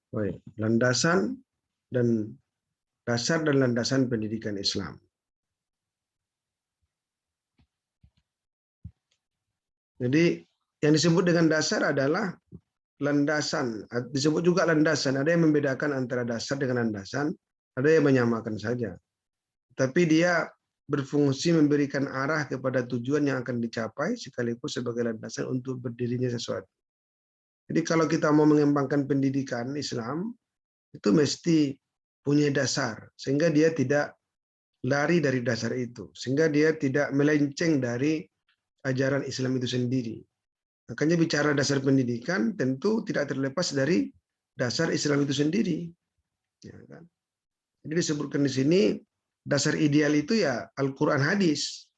Baik, landasan dan dasar dan landasan pendidikan Islam. Jadi yang disebut dengan dasar adalah landasan. Disebut juga landasan. Ada yang membedakan antara dasar dengan landasan, ada yang menyamakan saja. Tapi dia berfungsi memberikan arah kepada tujuan yang akan dicapai sekaligus sebagai landasan untuk berdirinya sesuatu. Jadi kalau kita mau mengembangkan pendidikan Islam, itu mesti punya dasar, sehingga dia tidak lari dari dasar itu, sehingga dia tidak melenceng dari ajaran Islam itu sendiri. Makanya bicara dasar pendidikan tentu tidak terlepas dari dasar Islam itu sendiri. Ya kan? Jadi disebutkan di sini dasar ideal itu ya Al-Quran hadis.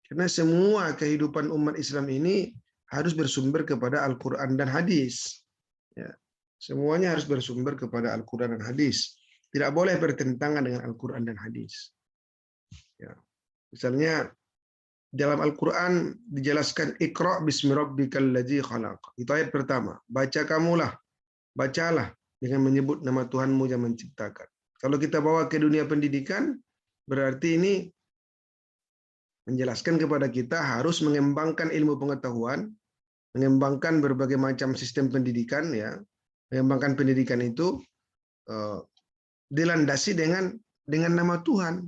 Karena semua kehidupan umat Islam ini harus bersumber kepada Al-Quran dan hadis. Ya. Semuanya harus bersumber kepada Al-Quran dan hadis. Tidak boleh bertentangan dengan Al-Quran dan hadis. Ya. Misalnya dalam Al-Quran dijelaskan Iqra' bismi rabbikal ladzi khalaq. Itu ayat pertama. Bacalah dengan menyebut nama Tuhanmu yang menciptakan. Kalau kita bawa ke dunia pendidikan, berarti ini menjelaskan kepada kita harus mengembangkan ilmu pengetahuan, mengembangkan berbagai macam sistem pendidikan, ya, mengembangkan pendidikan itu dilandasi dengan nama Tuhan.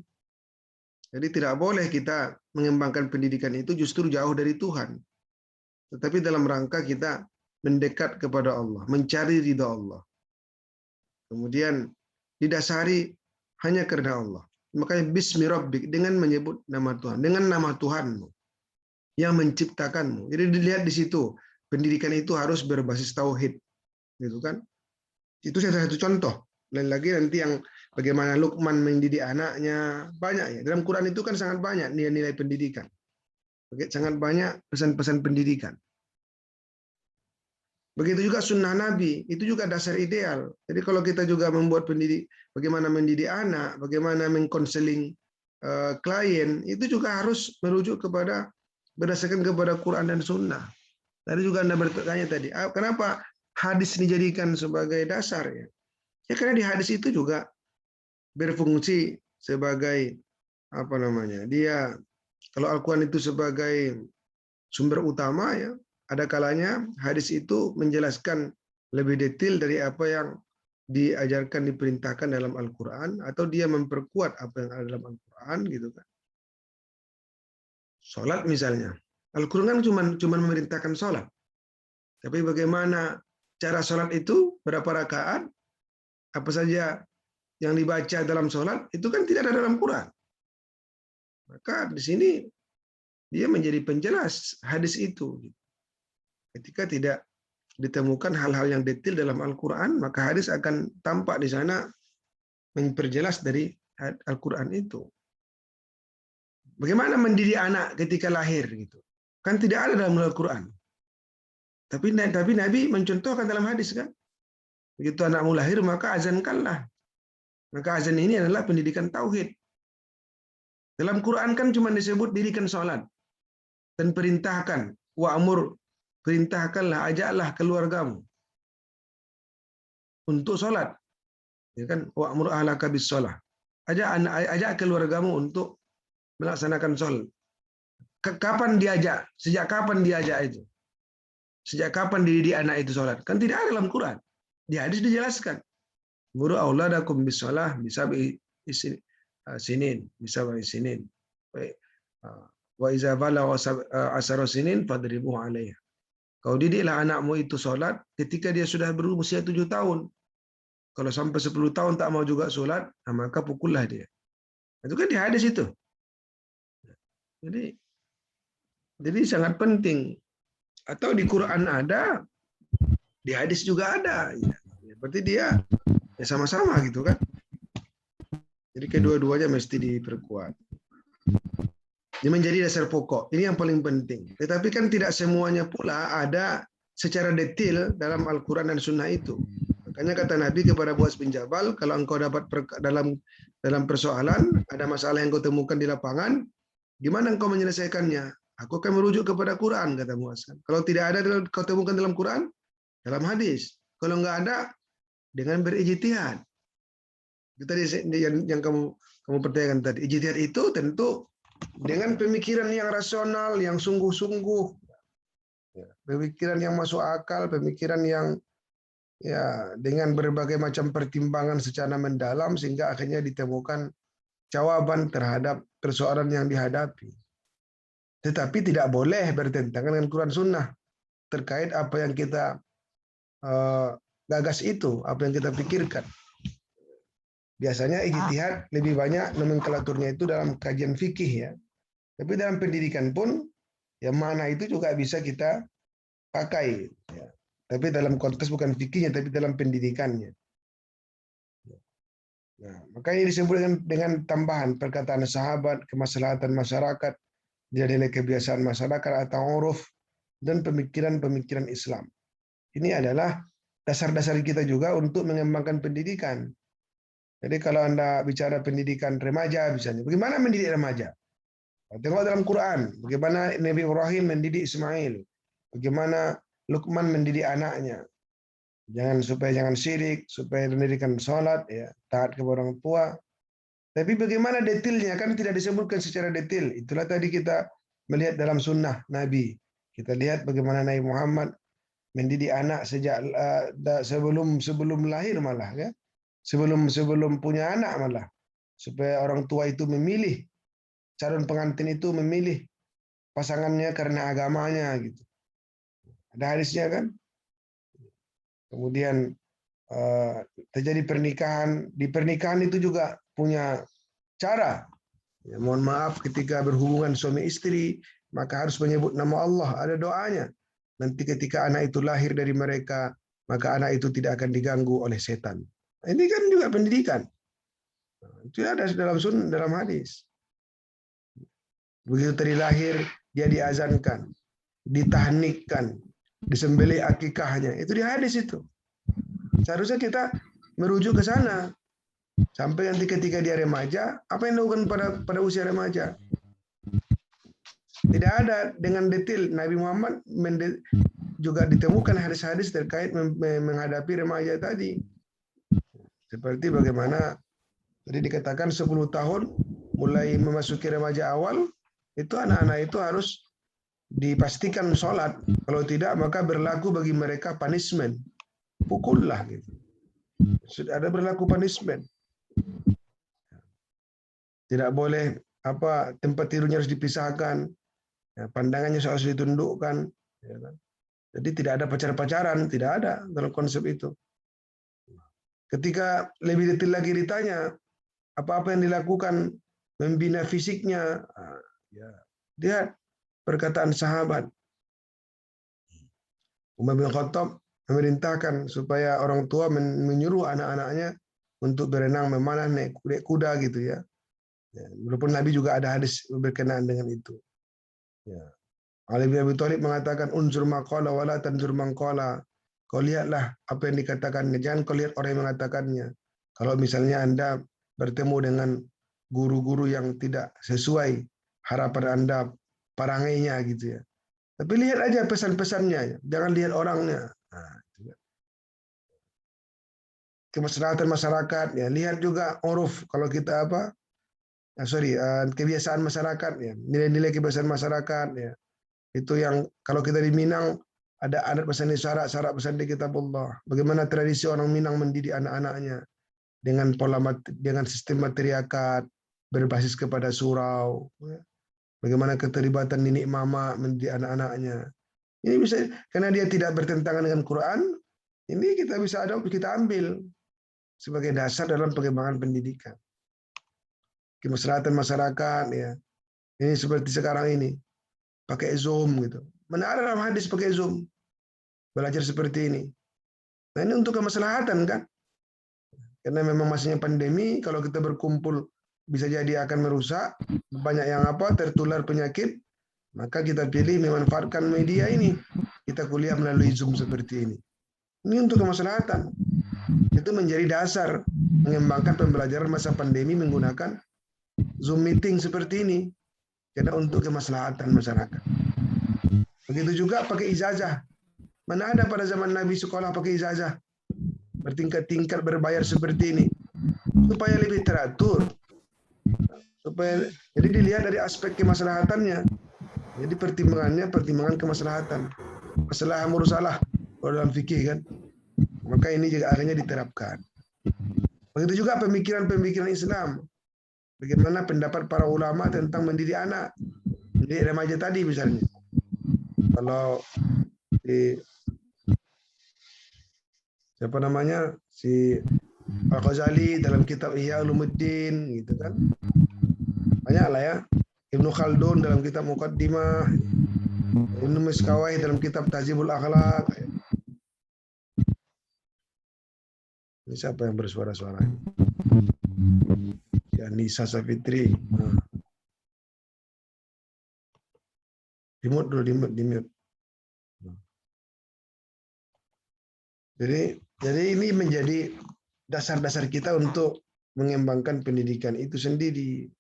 Jadi tidak boleh kita mengembangkan pendidikan itu justru jauh dari Tuhan. Tetapi dalam rangka kita mendekat kepada Allah, mencari ridha Allah. Kemudian didasari hanya karena Allah. Makanya bismi rabbik, dengan menyebut nama Tuhan, dengan nama Tuhanmu yang menciptakanmu. Jadi dilihat di situ, pendidikan itu harus berbasis tauhid, gitu kan? Itu salah satu contoh. Lain lagi nanti yang bagaimana Luqman mendidik anaknya, banyak ya. Dalam Quran itu kan sangat banyak nilai-nilai pendidikan. Sangat banyak pesan-pesan pendidikan. Begitu juga sunnah Nabi, itu juga dasar ideal. Jadi kalau kita juga membuat bagaimana mendidik anak, bagaimana mengkonseling klien, itu juga harus merujuk berdasarkan kepada Quran dan sunnah. Tadi juga Anda bertanya tadi, kenapa hadis dijadikan sebagai dasar ya? Ya karena di hadis itu juga berfungsi sebagai dia kalau Al-Quran itu sebagai sumber utama ya, ada kalanya hadis itu menjelaskan lebih detail dari apa yang diajarkan, diperintahkan dalam Al-Quran, atau dia memperkuat apa yang ada dalam Al-Quran, gitu kan. Sholat misalnya, Al-Quran kan cuma memerintahkan sholat, tapi bagaimana cara sholat itu, berapa rakaat, apa saja yang dibaca dalam sholat, itu kan tidak ada dalam Quran. Maka di sini dia menjadi penjelas hadis itu. Ketika tidak ditemukan hal-hal yang detail dalam Al-Quran, maka hadis akan tampak di sana memperjelas dari Al-Quran itu. Bagaimana mendidik anak ketika lahir gitu? Kan tidak ada dalam Al-Quran. Tapi Nabi mencontohkan dalam hadis kan. Begitu anakmu lahir maka azankanlah. Maka azan ini adalah pendidikan tauhid. Dalam Quran kan cuma disebut dirikan sholat dan perintahkan wa'mur, perintahkanlah, ajaklah keluargamu untuk sholat. Ya kan, wa'mur ahlaka bis shalah. Ajak keluargamu untuk melaksanakan sholat. Kapan diajak? Sejak kapan diajak itu? Sejak kapan dididik anak itu sholat? Kan tidak ada dalam Quran. Di hadis dijelaskan. Muru auladakum bis shalah bisabi sinin, bisabi sinin. Wa iza balagha asara sinin fadribuhu 'alaiha. Kau didiklah anakmu itu sholat ketika dia sudah berusia 7 tahun. Kalau sampai 10 tahun tak mau juga sholat, maka pukullah dia. Itu kan di hadis itu. Jadi sangat penting. Atau di Quran ada, di hadis juga ada. Berarti dia ya sama-sama gitu kan. Jadi kedua-duanya mesti diperkuat. Ini menjadi dasar pokok. Ini yang paling penting. Tetapi kan tidak semuanya pula ada secara detail dalam Al-Quran dan Sunnah itu. Makanya kata Nabi kepada Buas bin Jabal, kalau engkau dapat dalam persoalan, ada masalah yang kau temukan di lapangan, gimana engkau menyelesaikannya? Aku akan merujuk kepada Quran, kata Buas. Kalau tidak ada kau temukan dalam Quran, dalam hadis. Kalau enggak ada, dengan berijtihad. Itu tadi yang kamu pertanyakan tadi. Ijtihad itu tentu dengan pemikiran yang rasional, yang sungguh-sungguh, pemikiran yang masuk akal, pemikiran yang ya dengan berbagai macam pertimbangan secara mendalam sehingga akhirnya ditemukan jawaban terhadap persoalan yang dihadapi. Tetapi tidak boleh bertentangan dengan Quran Sunnah terkait apa yang kita gagas itu, apa yang kita pikirkan. Biasanya ijtihad lebih banyak nomenklaturnya itu dalam kajian fikih ya. Tapi dalam pendidikan pun ya mana itu juga bisa kita pakai ya. Tapi dalam konteks bukan fikihnya tapi dalam pendidikannya. Nah, makanya disebut dengan tambahan perkataan sahabat, kemaslahatan masyarakat, nilai kebiasaan masyarakat atau uruf dan pemikiran-pemikiran Islam. Ini adalah dasar-dasar kita juga untuk mengembangkan pendidikan. Jadi kalau Anda bicara pendidikan remaja misalnya, bagaimana mendidik remaja? Tengok dalam Quran, bagaimana Nabi Ibrahim mendidik Ismail, bagaimana Luqman mendidik anaknya. Supaya jangan syirik, supaya mendirikan sholat, ya, taat kepada orang tua. Tapi bagaimana detailnya kan tidak disebutkan secara detail. Itulah tadi kita melihat dalam sunnah Nabi. Kita lihat bagaimana Nabi Muhammad mendidik anak sejak sebelum lahir malah, ya. Sebelum punya anak malah, supaya orang tua itu memilih, calon pengantin itu memilih pasangannya karena agamanya gitu. Ada hadisnya kan. Kemudian terjadi pernikahan, di pernikahan itu juga punya cara. Ya, mohon maaf ketika berhubungan suami istri maka harus menyebut nama Allah, ada doanya. Nanti ketika anak itu lahir dari mereka maka anak itu tidak akan diganggu oleh setan. Ini kan juga pendidikan. Itu ada dalam hadis. Begitu tadi lahir, dia diazankan, ditahnikkan, disembelih akikahnya. Itu di hadis itu. Seharusnya kita merujuk ke sana. Sampai nanti ketika dia remaja, apa yang dilakukan pada usia remaja? Tidak ada dengan detail. Nabi Muhammad juga ditemukan hadis-hadis terkait menghadapi remaja tadi. Seperti bagaimana tadi dikatakan 10 tahun mulai memasuki remaja awal, itu anak-anak itu harus dipastikan sholat. Kalau tidak maka berlaku bagi mereka punishment. Pukullah gitu. Sudah ada berlaku punishment. Tidak boleh tempat tidurnya harus dipisahkan. Ya, pandangannya harus ditundukkan. Ya kan? Jadi tidak ada pacar-pacaran, tidak ada dalam konsep itu. Ketika lebih detail lagi ditanya, apa-apa yang dilakukan membina fisiknya, ya, lihat perkataan sahabat. Umar bin Khattab memerintahkan supaya orang tua menyuruh anak-anaknya untuk berenang, memanah, naik kuda gitu ya. Walaupun Nabi juga ada hadis berkenaan dengan itu. Ya. Ali bin Abi Thalib mengatakan unzur maqala wala tanzur maqala. Kau lihatlah apa yang dikatakannya, jangan kau lihat orang yang mengatakannya. Kalau misalnya Anda bertemu dengan guru-guru yang tidak sesuai harapan Anda, parangainya gitu ya. Tapi lihat aja pesan-pesannya, jangan lihat orangnya. Kemaslahatan masyarakat, ya lihat juga uruf kalau kita kebiasaan masyarakat, ya nilai-nilai kebiasaan masyarakat, ya itu yang kalau kita di Minang ada adat pesantren syarat pesantren kitabullah. Bagaimana tradisi orang Minang mendidik anak-anaknya dengan sistem matriarkat berbasis kepada surau. Ya. Bagaimana keterlibatan nenek mama mendidik anak-anaknya. Ini bisa karena dia tidak bertentangan dengan Quran, ini kita ambil sebagai dasar dalam pengembangan pendidikan. Kemaslahatan masyarakat ya. Ini seperti sekarang ini pakai Zoom gitu. Mana ada dalam hadis pakai Zoom? Belajar seperti ini. Nah, ini untuk kemaslahatan kan? Karena memang masanya pandemi, kalau kita berkumpul bisa jadi akan merusak, banyak yang tertular penyakit, maka kita pilih memanfaatkan media ini. Kita kuliah melalui Zoom seperti ini. Ini untuk kemaslahatan. Itu menjadi dasar mengembangkan pembelajaran masa pandemi menggunakan Zoom meeting seperti ini. Karena untuk kemaslahatan masyarakat. Begitu juga pakai ijazah. Mana ada pada zaman Nabi sekolah pakai ijazah? bertingkat-tingkat berbayar seperti ini supaya lebih teratur, jadi dilihat dari aspek kemaslahatannya. Jadi pertimbangan kemaslahatan. Masalah murusalah kalau dalam fikih kan. Maka ini juga akhirnya diterapkan. Begitu juga pemikiran-pemikiran Islam. Bagaimana pendapat para ulama tentang mendidik anak, mendidik remaja tadi misalnya. Kalau siapa namanya, si Al-Ghazali dalam kitab Ihya Ulumuddin gitu kan. Banyak lah ya. Ibnu Khaldun dalam kitab Muqaddimah, Ibnu Miskawai dalam kitab Tahzibul Akhlaq. Ini siapa yang bersuara-suara ini? Ya, Nisa Safitri. Dimut dulu, dimut. Jadi ini menjadi dasar-dasar kita untuk mengembangkan pendidikan itu sendiri.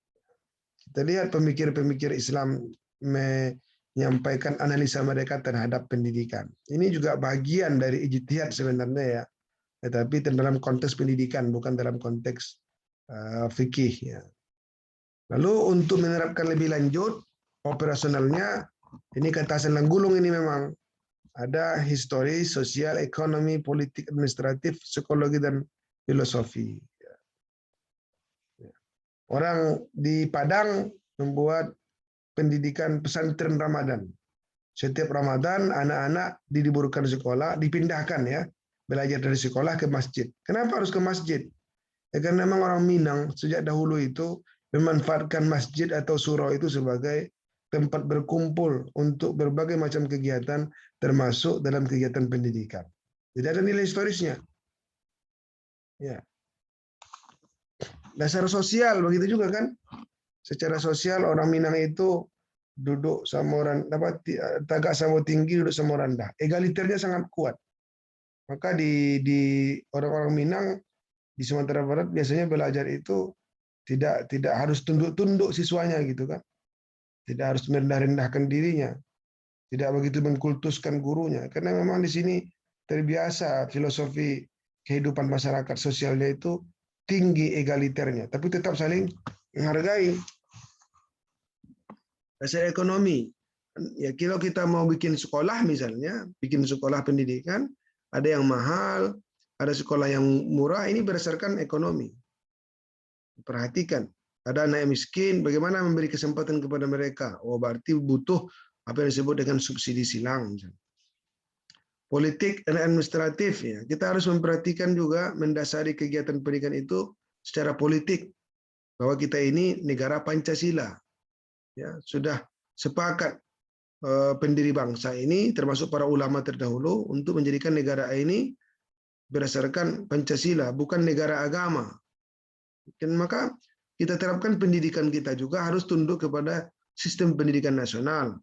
Kita lihat pemikir-pemikir Islam menyampaikan analisa mereka terhadap pendidikan. Ini juga bagian dari ijtihad sebenarnya ya. Tetapi dalam konteks pendidikan, bukan dalam konteks fikih. Ya. Lalu untuk menerapkan lebih lanjut, operasionalnya, ini kata Hasan Langgulung ini memang ada histori, sosial, ekonomi, politik, administratif, psikologi, dan filosofi. Orang di Padang membuat pendidikan pesantren Ramadan. Setiap Ramadan anak-anak diliburkan sekolah, dipindahkan ya, belajar dari sekolah ke masjid. Kenapa harus ke masjid? Ya, karena memang orang Minang sejak dahulu itu memanfaatkan masjid atau surau itu sebagai tempat berkumpul untuk berbagai macam kegiatan, termasuk dalam kegiatan pendidikan. Jadi ada nilai historisnya. Ya. Dasar sosial begitu juga kan? Secara sosial orang Minang itu duduk sama orang tagak sama tinggi, duduk sama rendah. Egaliternya sangat kuat. Maka di orang-orang Minang di Sumatera Barat biasanya belajar itu tidak harus tunduk-tunduk siswanya gitu kan. Tidak harus merendah-rendahkan dirinya. Tidak begitu mengkultuskan gurunya. Karena memang di sini terbiasa filosofi kehidupan masyarakat sosialnya itu tinggi egaliternya. Tapi tetap saling menghargai. Dasar ekonomi. Ya, kalau kita mau bikin sekolah misalnya, bikin sekolah pendidikan, ada yang mahal, ada sekolah yang murah, ini berdasarkan ekonomi. Perhatikan, ada anak miskin, bagaimana memberi kesempatan kepada mereka? Oh, berarti butuh apa yang disebut dengan subsidi silang. Politik dan administratif, ya, kita harus memperhatikan juga mendasari kegiatan pendidikan itu secara politik, bahwa kita ini negara Pancasila. Ya, sudah sepakat pendiri bangsa ini, termasuk para ulama terdahulu, untuk menjadikan negara ini berdasarkan Pancasila, bukan negara agama. Dan maka kita terapkan pendidikan kita juga harus tunduk kepada sistem pendidikan nasional.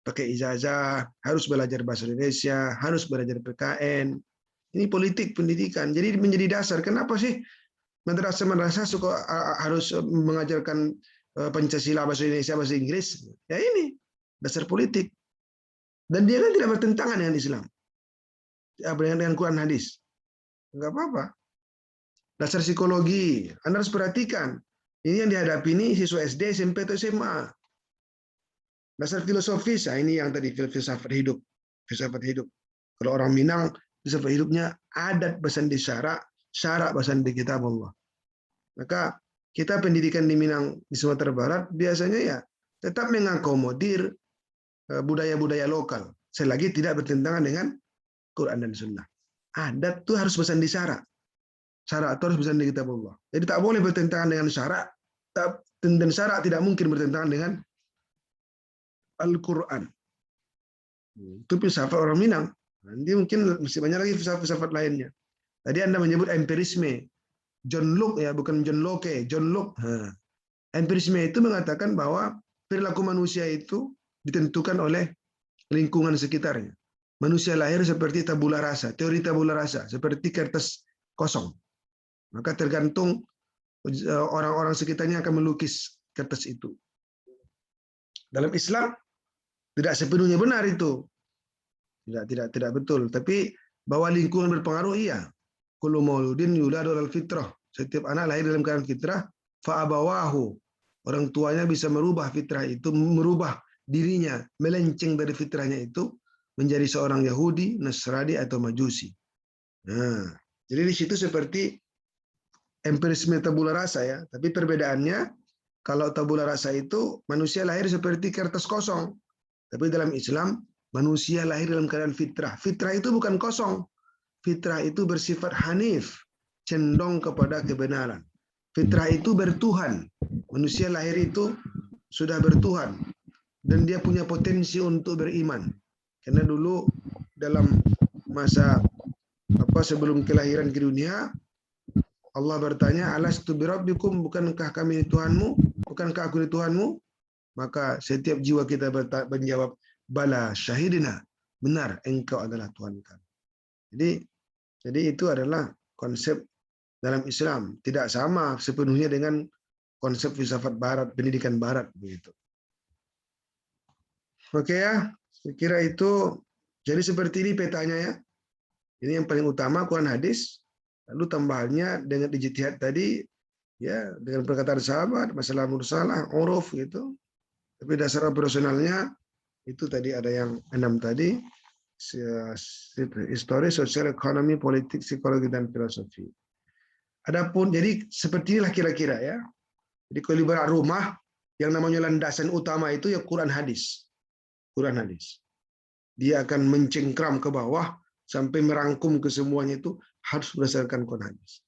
Pakai ijazah, harus belajar bahasa Indonesia, harus belajar PKN. Ini politik pendidikan. Jadi menjadi dasar. Kenapa sih madrasah suka harus mengajarkan Pancasila, bahasa Indonesia, bahasa Inggris? Ya ini dasar politik. Dan dia kan tidak bertentangan dengan Islam. Dengan Quran hadis. Enggak apa-apa. Dasar psikologi, Anda harus perhatikan. Ini yang dihadapi ini siswa SD, SMP, atau SMA. Dasar filosofis, ini yang tadi filsafat hidup. Filsafat hidup. Kalau orang Minang, filsafat hidupnya adat bersandi syarak, syarak bersandi kitab Allah. Maka kita pendidikan di Minang, di Sumatera Barat, biasanya ya tetap mengakomodir budaya-budaya lokal. Selagi tidak bertentangan dengan Quran dan Sunnah. Adat itu harus bersandi syarak. Syarak itu harus bersandi kitab Allah. Jadi tak boleh bertentangan dengan syarak. Dan syarak tidak mungkin bertentangan dengan Al-Quran. Itu filsafat orang Minang. Nanti mungkin masih banyak lagi filsafat lainnya. Tadi Anda menyebut empirisme. John Locke ya, bukan John Locke. John Locke. Empirisme itu mengatakan bahwa perilaku manusia itu ditentukan oleh lingkungan sekitarnya. Manusia lahir seperti tabula rasa, teori tabula rasa, seperti kertas kosong. Maka tergantung orang-orang sekitarnya akan melukis kertas itu. Dalam Islam tidak sepenuhnya benar itu. Tidak betul. Tapi bahwa lingkungan berpengaruh, iya. kullu mauludin yuladu alal fitrah. Setiap anak lahir dalam keadaan fitrah, fa abawahu. Orang tuanya bisa merubah fitrah itu, merubah dirinya, melenceng dari fitrahnya itu menjadi seorang Yahudi, Nasrani atau Majusi. Nah, jadi di situ seperti empirisme tabula rasa ya, tapi perbedaannya kalau tabula rasa itu manusia lahir seperti kertas kosong, tapi dalam Islam manusia lahir dalam keadaan fitrah. Fitrah itu bukan kosong, fitrah itu bersifat hanif, condong kepada kebenaran. Fitrah itu bertuhan, manusia lahir itu sudah bertuhan dan dia punya potensi untuk beriman. Karena dulu dalam masa sebelum kelahiran ke dunia, Allah bertanya, alastu birabbikum, bukankah kami Tuhanmu? Bukankah aku ini Tuhanmu? Maka setiap jiwa kita menjawab, bala syahidina, benar engkau adalah Tuhan kami. Jadi itu adalah konsep dalam Islam, tidak sama sepenuhnya dengan konsep filsafat Barat, pendidikan Barat begitu. Oke ya, saya kira itu. Jadi seperti ini petanya ya. Ini yang paling utama Quran hadis. Lalu tambahannya dengan ijtihad tadi, ya dengan perkataan sahabat, masalah mursalah, uruf gitu. Tapi dasar operasionalnya itu tadi ada yang 6 tadi, histori, sosial, ekonomi, politik, psikologi dan filosofi. Adapun jadi seperti inilah kira-kira ya. Jadi kalau ibarat rumah yang namanya landasan utama itu ya Quran hadis. Quran hadis. Dia akan mencengkram ke bawah sampai merangkum ke semuanya itu harus berdasarkan Quran hadis.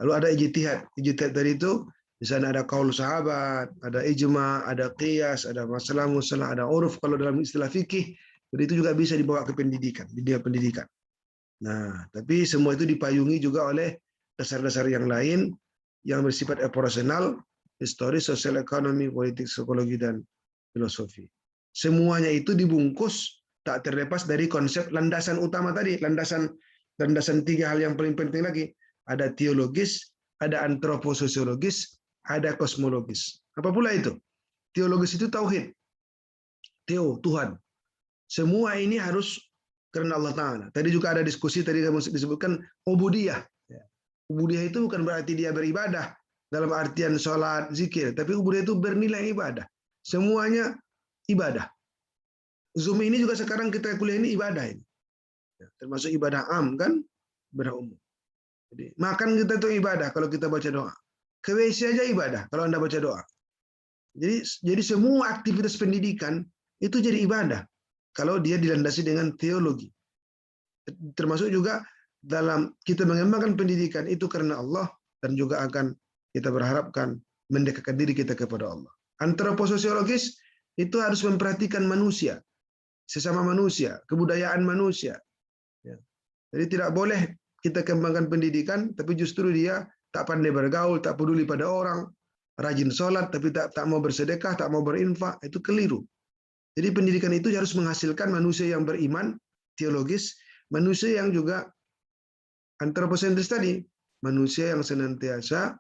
Lalu ada ijtihad. Ijtihad tadi itu di sana ada qaul sahabat, ada ijma, ada qiyas, ada masalah musalah, ada uruf kalau dalam istilah fikih. Jadi itu juga bisa dibawa ke pendidikan, di dunia pendidikan. Nah, tapi semua itu dipayungi juga oleh dasar-dasar yang lain yang bersifat operasional, histori, sosial, ekonomi, politik, psikologi dan filosofi. Semuanya itu dibungkus tak terlepas dari konsep landasan utama tadi, landasan 3 hal yang paling penting lagi. Ada teologis, ada antropososiologis, ada kosmologis. Apa pula itu? Teologis itu tauhid. Teo, Tuhan. Semua ini harus karena Allah Ta'ala. Tadi juga ada diskusi, tadi disebutkan ubudiyah. Ubudiyah itu bukan berarti dia beribadah dalam artian sholat, zikir. Tapi ubudiyah itu bernilai ibadah. Semuanya ibadah. Zoom ini juga sekarang kita kuliah ini ibadah ini. Termasuk ibadah am kan? Ibadah umum. Jadi makan kita itu ibadah kalau kita baca doa. Ke WC aja ibadah kalau Anda baca doa. Jadi semua aktivitas pendidikan itu jadi ibadah kalau dia dilandasi dengan teologi. Termasuk juga dalam kita mengembangkan pendidikan itu karena Allah dan juga akan kita berharapkan mendekatkan diri kita kepada Allah. Antropososiologis itu harus memperhatikan manusia, sesama manusia, kebudayaan manusia. Jadi tidak boleh kita kembangkan pendidikan, tapi justru dia tak pandai bergaul, tak peduli pada orang, rajin sholat, tapi tak mau bersedekah, tak mau berinfak, itu keliru. Jadi pendidikan itu harus menghasilkan manusia yang beriman, teologis, manusia yang juga antroposentris tadi, manusia yang senantiasa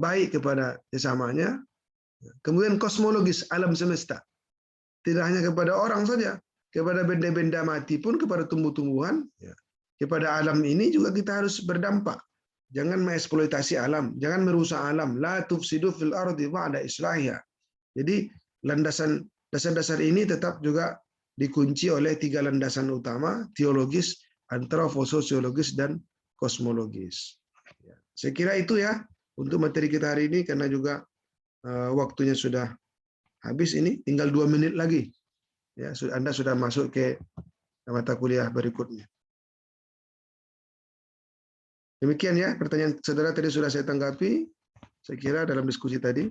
baik kepada sesamanya. Kemudian kosmologis, alam semesta. Tidak hanya kepada orang saja, kepada benda-benda mati pun, kepada tumbuh-tumbuhan, kepada alam ini juga kita harus berdampak. Jangan mengeksploitasi alam, jangan merusak alam. La tufsidu fil ardi ba'da islahiha. Jadi dasar-dasar ini tetap juga dikunci oleh 3 landasan utama, teologis, antropososiologis, dan kosmologis. Saya kira itu ya untuk materi kita hari ini, karena juga waktunya sudah habis ini, tinggal 2 menit lagi. Ya, Anda sudah masuk ke mata kuliah berikutnya. Demikian ya, pertanyaan saudara tadi sudah saya tanggapi. Saya kira dalam diskusi tadi,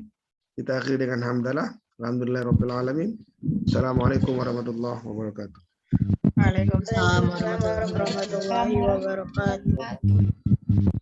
kita akhiri dengan hamdalah. Alhamdulillahirabbil alamin. Assalamualaikum warahmatullahi wabarakatuh. Waalaikumsalam warahmatullahi wabarakatuh.